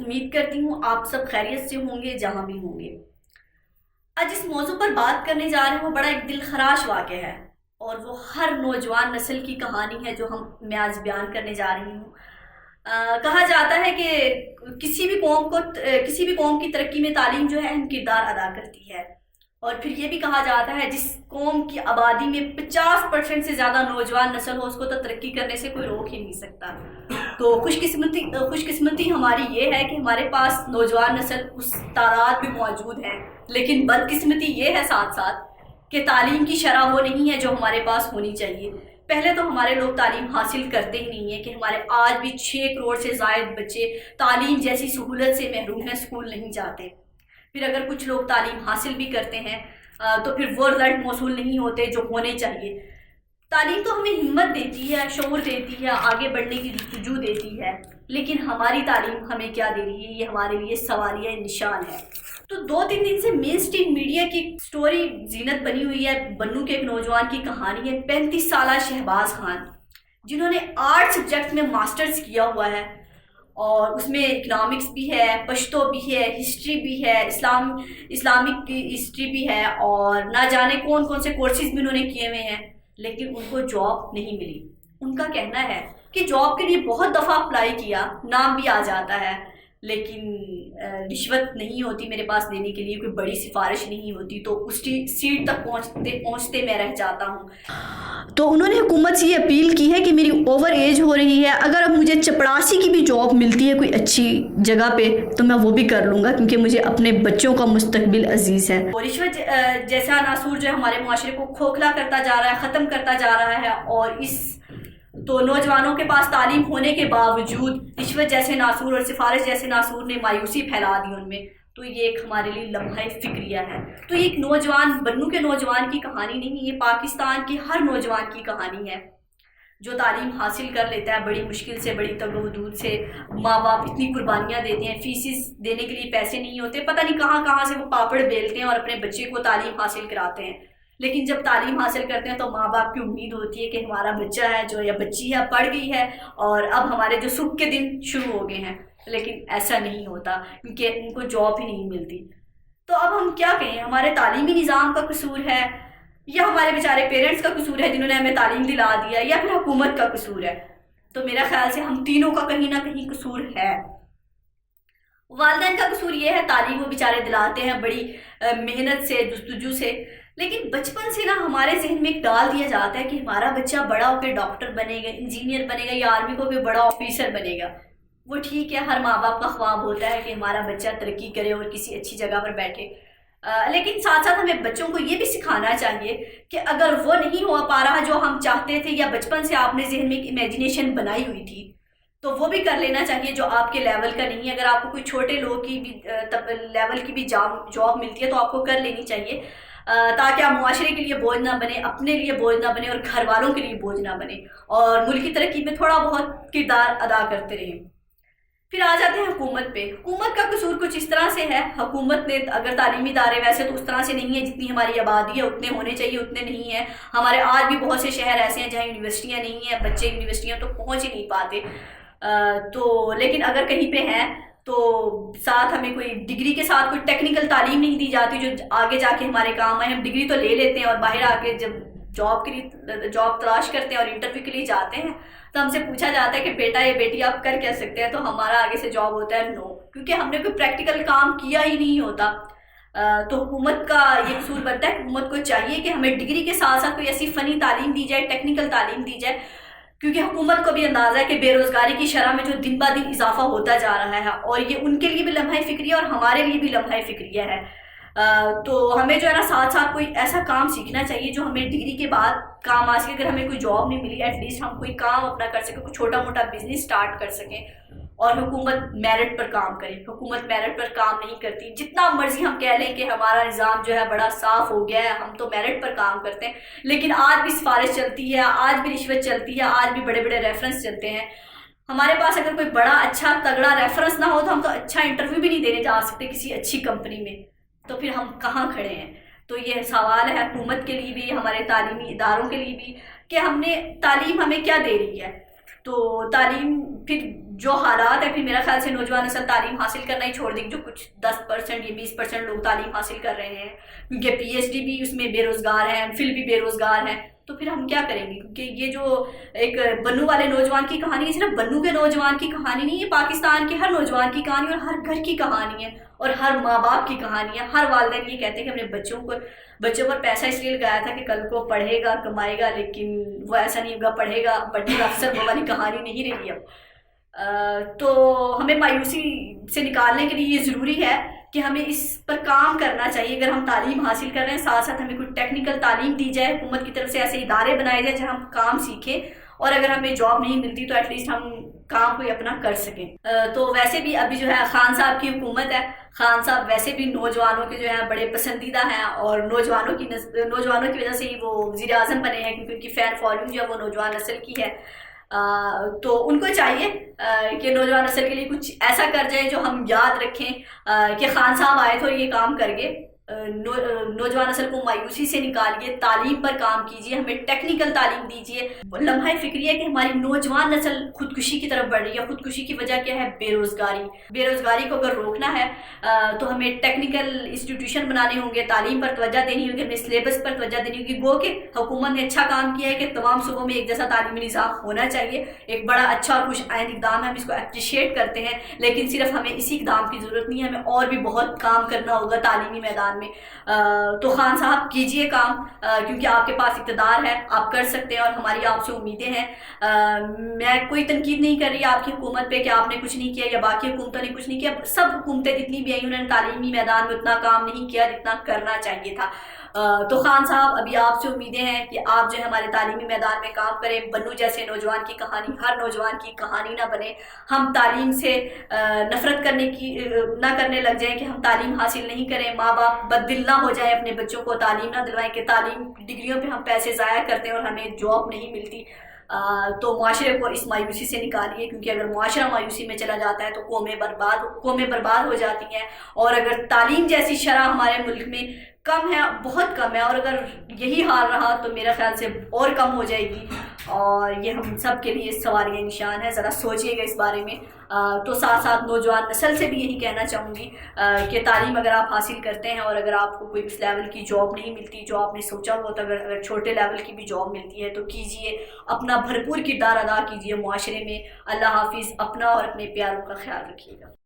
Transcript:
امید کرتی ہوں آپ سب خیریت سے ہوں گے جہاں بھی ہوں گے۔ آج اس موضوع پر بات کرنے جا رہے ہوں بڑا ایک دل خراش واقعہ ہے، اور وہ ہر نوجوان نسل کی کہانی ہے جو میں آج بیان کرنے جا رہی ہوں۔ کہا جاتا ہے کہ کسی بھی قوم کی ترقی میں تعلیم جو ہے اہم کردار ادا کرتی ہے، اور پھر یہ بھی کہا جاتا ہے جس قوم کی آبادی میں 50% سے زیادہ نوجوان نسل ہو اس کو تو ترقی کرنے سے کوئی روک ہی نہیں سکتا۔ تو خوش قسمتی ہماری یہ ہے کہ ہمارے پاس نوجوان نسل اس تعداد میں موجود ہے، لیکن بدقسمتی یہ ہے ساتھ ساتھ کہ تعلیم کی شرح وہ نہیں ہے جو ہمارے پاس ہونی چاہیے۔ پہلے تو ہمارے لوگ تعلیم حاصل کرتے ہی نہیں ہیں کہ ہمارے آج بھی 6 کروڑ سے زائد بچے تعلیم جیسی سہولت سے محروم ہیں، اسکول نہیں جاتے۔ پھر اگر کچھ لوگ تعلیم حاصل بھی کرتے ہیں تو پھر وہ رزلٹ موصول نہیں ہوتے جو ہونے چاہیے۔ تعلیم تو ہمیں ہمت دیتی ہے، شعور دیتی ہے، آگے بڑھنے کی جستجو دیتی ہے، لیکن ہماری تعلیم ہمیں کیا دے رہی ہے یہ ہمارے لیے سوالیہ نشان ہے۔ تو 2-3 دن سے مین اسٹریم میڈیا کی سٹوری زینت بنی ہوئی ہے بنو کے ایک نوجوان کی کہانی ہے، 35 سالہ شہباز خان، جنہوں نے آرٹ سبجیکٹ میں ماسٹرز کیا ہوا ہے، اور اس میں اکنامکس بھی ہے، پشتو بھی ہے، ہسٹری بھی ہے، اسلامک ہسٹری بھی ہے، اور نہ جانے کون سے کورسز بھی انہوں نے کیے ہوئے ہیں، لیکن ان کو جاب نہیں ملی۔ ان کا کہنا ہے کہ جاب کے لیے بہت دفعہ اپلائی کیا، نام بھی آ جاتا ہے، لیکن رشوت نہیں ہوتی میرے پاس دینے کے لیے، کوئی بڑی سفارش نہیں ہوتی، تو اس سیٹ تک پہنچتے میں رہ جاتا ہوں۔ تو انہوں نے حکومت سے یہ اپیل کی ہے کہ میری اوور ایج ہو رہی ہے، اگر اب مجھے چپڑاسی کی بھی جاب ملتی ہے کوئی اچھی جگہ پہ تو میں وہ بھی کر لوں گا، کیونکہ مجھے اپنے بچوں کا مستقبل عزیز ہے۔ اور رشوت جیسا ناصور جو ہے ہمارے معاشرے کو کھوکھلا کرتا جا رہا ہے، ختم کرتا جا رہا ہے، اور تو نوجوانوں کے پاس تعلیم ہونے کے باوجود رشوت جیسے ناصور اور سفارش جیسے ناصور نے مایوسی پھیلا دی ان میں، تو یہ ایک ہمارے لیے لمحہ فکریہ ہے۔ تو یہ ایک نوجوان بنو کے نوجوان کی کہانی نہیں، یہ پاکستان کے ہر نوجوان کی کہانی ہے جو تعلیم حاصل کر لیتا ہے بڑی مشکل سے، بڑی تگ و دود سے۔ ماں باپ اتنی قربانیاں دیتے ہیں، فیسز دینے کے لیے پیسے نہیں ہوتے، پتہ نہیں کہاں سے وہ پاپڑ بیلتے ہیں اور اپنے بچے کو تعلیم حاصل کراتے ہیں، لیکن جب تعلیم حاصل کرتے ہیں تو ماں باپ کی امید ہوتی ہے کہ ہمارا بچہ ہے جو یا بچی ہے پڑھ گئی ہے اور اب ہمارے جو سکھ کے دن شروع ہو گئے ہیں، لیکن ایسا نہیں ہوتا کیونکہ ان کو جاب ہی نہیں ملتی۔ تو اب ہم کیا کہیں، ہمارے تعلیمی نظام کا قصور ہے یا ہمارے بیچارے پیرنٹس کا قصور ہے جنہوں نے ہمیں تعلیم دلا دیا، یا پھر حکومت کا قصور ہے؟ تو میرا خیال سے ہم تینوں کا کہیں نہ کہیں قصور ہے۔ والدین کا قصور یہ ہے، تعلیم وہ بیچارے دلاتے ہیں بڑی محنت سے، جستجو سے، لیکن بچپن سے نا ہمارے ذہن میں ایک ڈال دیا جاتا ہے کہ ہمارا بچہ بڑا ہو کے ڈاکٹر بنے گا، انجینئر بنے گا، یا آرمی کو بھی بڑا آفیسر بنے گا۔ وہ ٹھیک ہے، ہر ماں باپ کا خواب ہوتا ہے کہ ہمارا بچہ ترقی کرے اور کسی اچھی جگہ پر بیٹھے، لیکن ساتھ ساتھ ہمیں بچوں کو یہ بھی سکھانا چاہیے کہ اگر وہ نہیں ہو پا رہا جو ہم چاہتے تھے، یا بچپن سے آپ نے ذہن میں ایک امیجنیشن بنائی ہوئی تھی، تو وہ بھی کر لینا چاہیے جو آپ کے لیول کا نہیں ہے۔ اگر آپ کو کوئی چھوٹے لوگ کی بھی لیول کی بھی جاب ملتی ہے تو آپ کو کر لینی چاہیے، تاکہ آپ معاشرے کے لیے بوجھ نہ بنے، اپنے لیے بوجھ نہ بنے، اور گھر والوں کے لیے بوجھ نہ بنے، اور ملک کی ترقی میں تھوڑا بہت کردار ادا کرتے رہیں۔ پھر آ جاتے ہیں حکومت پہ۔ حکومت کا قصور کچھ اس طرح سے ہے، حکومت نے اگر تعلیمی ادارے ویسے تو اس طرح سے نہیں ہے، جتنی ہماری آبادی ہے اتنے ہونے چاہیے اتنے نہیں ہیں۔ ہمارے آج بھی بہت سے شہر ایسے ہیں جہاں یونیورسٹیاں نہیں ہیں، بچے یونیورسٹیاں تو پہنچ ہی نہیں پاتے، تو لیکن اگر کہیں پہ ہیں تو ساتھ ہمیں کوئی ڈگری کے ساتھ کوئی ٹیکنیکل تعلیم نہیں دی جاتی جو آگے جا کے ہمارے کام آئے۔ ہم ڈگری تو لے لیتے ہیں اور باہر آ کے جب جاب تلاش کرتے ہیں اور انٹرویو کے لیے جاتے ہیں تو ہم سے پوچھا جاتا ہے کہ بیٹا یا بیٹی آپ کر کیا سکتے ہیں، تو ہمارا آگے سے جاب ہوتا ہے نو، کیونکہ ہم نے کوئی پریکٹیکل کام کیا ہی نہیں ہوتا۔ تو حکومت کا یہ قصور بنتا ہے، حکومت کو چاہیے کہ ہمیں ڈگری کے ساتھ ساتھ کوئی ایسی فنی تعلیم دی جائے، ٹیکنیکل تعلیم دی جائے، کیونکہ حکومت کو بھی اندازہ ہے کہ بے روزگاری کی شرح میں جو دن بہ دن اضافہ ہوتا جا رہا ہے، اور یہ ان کے لیے بھی لمحہ فکریہ اور ہمارے لیے بھی لمحہ فکریہ ہے۔ تو ہمیں جو ہے نا ساتھ ساتھ کوئی ایسا کام سیکھنا چاہیے جو ہمیں ڈگری کے بعد کام آ سکے۔ اگر ہمیں کوئی جاب نہیں ملی، ایٹ لیسٹ ہم کوئی کام اپنا کر سکیں، کوئی چھوٹا موٹا بزنس سٹارٹ کر سکیں، اور حکومت میرٹ پر کام کرے۔ حکومت میرٹ پر کام نہیں کرتی، جتنا مرضی ہم کہہ لیں کہ ہمارا نظام جو ہے بڑا صاف ہو گیا ہے، ہم تو میرٹ پر کام کرتے ہیں، لیکن آج بھی سفارش چلتی ہے، آج بھی رشوت چلتی ہے، آج بھی بڑے بڑے ریفرنس چلتے ہیں۔ ہمارے پاس اگر کوئی بڑا اچھا تگڑا ریفرنس نہ ہو تو ہم تو اچھا انٹرویو بھی نہیں دینے جا سکتے کسی اچھی کمپنی میں، تو پھر ہم کہاں کھڑے ہیں؟ تو یہ سوال ہے حکومت کے لیے بھی، ہمارے تعلیمی اداروں کے لیے بھی، کہ ہم نے تعلیم ہمیں کیا دے رہی ہے۔ تو تعلیم پھر جو حالات ہے پھر میرا خیال سے نوجوان نسل تعلیم حاصل کرنا ہی چھوڑ دے گی. جو کچھ 10% یا 20% لوگ تعلیم حاصل کر رہے ہیں کیونکہ پی ایچ ڈی بھی اس میں بے روزگار ہیں, فل بھی بے روزگار ہیں, تو پھر ہم کیا کریں گے؟ کیونکہ یہ جو ایک بنو والے نوجوان کی کہانی ہے, صرف بنو کے نوجوان کی کہانی نہیں, یہ پاکستان کے ہر نوجوان کی کہانی اور ہر گھر کی کہانی ہے اور ہر ماں باپ کی کہانی ہے. ہر والدین یہ کہتے ہیں کہ اپنے بچوں پر پیسہ اس لیے لگایا تھا کہ کل کو پڑھے گا کمائے گا, لیکن وہ ایسا نہیں ہوگا, پڑھے گا پڑھنے کا اکثر وہ والی کہانی نہیں رہی اب. تو ہمیں مایوسی سے نکالنے کے لیے یہ ضروری ہے کہ ہمیں اس پر کام کرنا چاہیے. اگر ہم تعلیم حاصل کر رہے ہیں ساتھ ساتھ ہمیں کوئی ٹیکنیکل تعلیم دی جائے, حکومت کی طرف سے ایسے ادارے بنائے جائیں جہاں ہم کام سیکھیں, اور اگر ہمیں جاب نہیں ملتی تو ایٹ لیسٹ ہم کام کوئی اپنا کر سکیں. تو ویسے بھی ابھی جو ہے خان صاحب کی حکومت ہے, خان صاحب ویسے بھی نوجوانوں کے جو ہیں بڑے پسندیدہ ہیں, اور نوجوانوں کی وجہ سے ہی وہ وزیر اعظم بنے ہیں, کیونکہ ان کی فین فالوئنگ جو ہے وہ نوجوان نسل کی ہے. تو ان کو چاہیے کہ نوجوان نسل کے لیے کچھ ایسا کر جائیں جو ہم یاد رکھیں کہ خان صاحب آئے تھے اور یہ کام کر گئے. نوجوان نسل کو مایوسی سے نکالیے, تعلیم پر کام کیجیے, ہمیں ٹیکنیکل تعلیم دیجیے. لمحہ فکری ہے کہ ہماری نوجوان نسل خودکشی کی طرف بڑھ رہی ہے. خودکشی کی وجہ کیا ہے؟ بے روزگاری. بے روزگاری کو اگر روکنا ہے تو ہمیں ٹیکنیکل انسٹیٹیوشن بنانے ہوں گے, تعلیم پر توجہ دینی ہوگی, ہمیں سلیبس پر توجہ دینی ہوگی. گو کہ حکومت نے اچھا کام کیا ہے کہ تمام صوبوں میں ایک جیسا تعلیمی نظام ہونا چاہیے, ایک بڑا اچھا اور خوش آئند اقدام ہے, ہم اس کو اپریشیٹ کرتے ہیں. لیکن صرف ہمیں اسی اقدام کی ضرورت نہیں ہے, ہمیں اور بھی بہت کام کرنا ہوگا تعلیمی میدان میں. تو خان صاحب کیجئے کام, کیونکہ آپ کے پاس اقتدار ہے, آپ کر سکتے ہیں, اور ہماری آپ سے امیدیں ہیں. میں کوئی تنقید نہیں کر رہی آپ کی حکومت پہ کہ آپ نے کچھ نہیں کیا یا باقی حکومتوں نے کچھ نہیں کیا. سب حکومتیں جتنی بھی آئی انہوں نے تعلیمی میدان میں اتنا کام نہیں کیا جتنا کرنا چاہیے تھا. تو خان صاحب ابھی آپ سے امیدیں ہیں کہ آپ جو ہے ہمارے تعلیمی میدان میں کام کریں. بنو جیسے نوجوان کی کہانی ہر نوجوان کی کہانی نہ بنے. ہم تعلیم سے نفرت نہ کرنے لگ جائیں کہ ہم تعلیم حاصل نہیں کریں. ماں باپ بددل نہ ہو جائیں, اپنے بچوں کو تعلیم نہ دلوائیں کہ تعلیم ڈگریوں پہ ہم پیسے ضائع کرتے ہیں اور ہمیں جاب نہیں ملتی. تو معاشرے کو اس مایوسی سے نکالیے, کیونکہ اگر معاشرہ مایوسی میں چلا جاتا ہے تو قومیں برباد ہو جاتی ہیں. اور اگر تعلیم جیسی شرح ہمارے ملک میں کم ہے, بہت کم ہے, اور اگر یہی حال رہا تو میرا خیال سے اور کم ہو جائے گی, اور یہ ہم سب کے لیے سوالیہ نشان ہے. ذرا سوچئے گا اس بارے میں. تو ساتھ ساتھ نوجوان نسل سے بھی یہی کہنا چاہوں گی کہ تعلیم اگر آپ حاصل کرتے ہیں اور اگر آپ کو کوئی اس لیول کی جاب نہیں ملتی جو آپ نے سوچا ہوا تو اگر چھوٹے لیول کی بھی جاب ملتی ہے تو کیجئے, اپنا بھرپور کردار ادا کیجئے معاشرے میں. اللہ حافظ. اپنا اور اپنے پیاروں کا خیال رکھیے گا.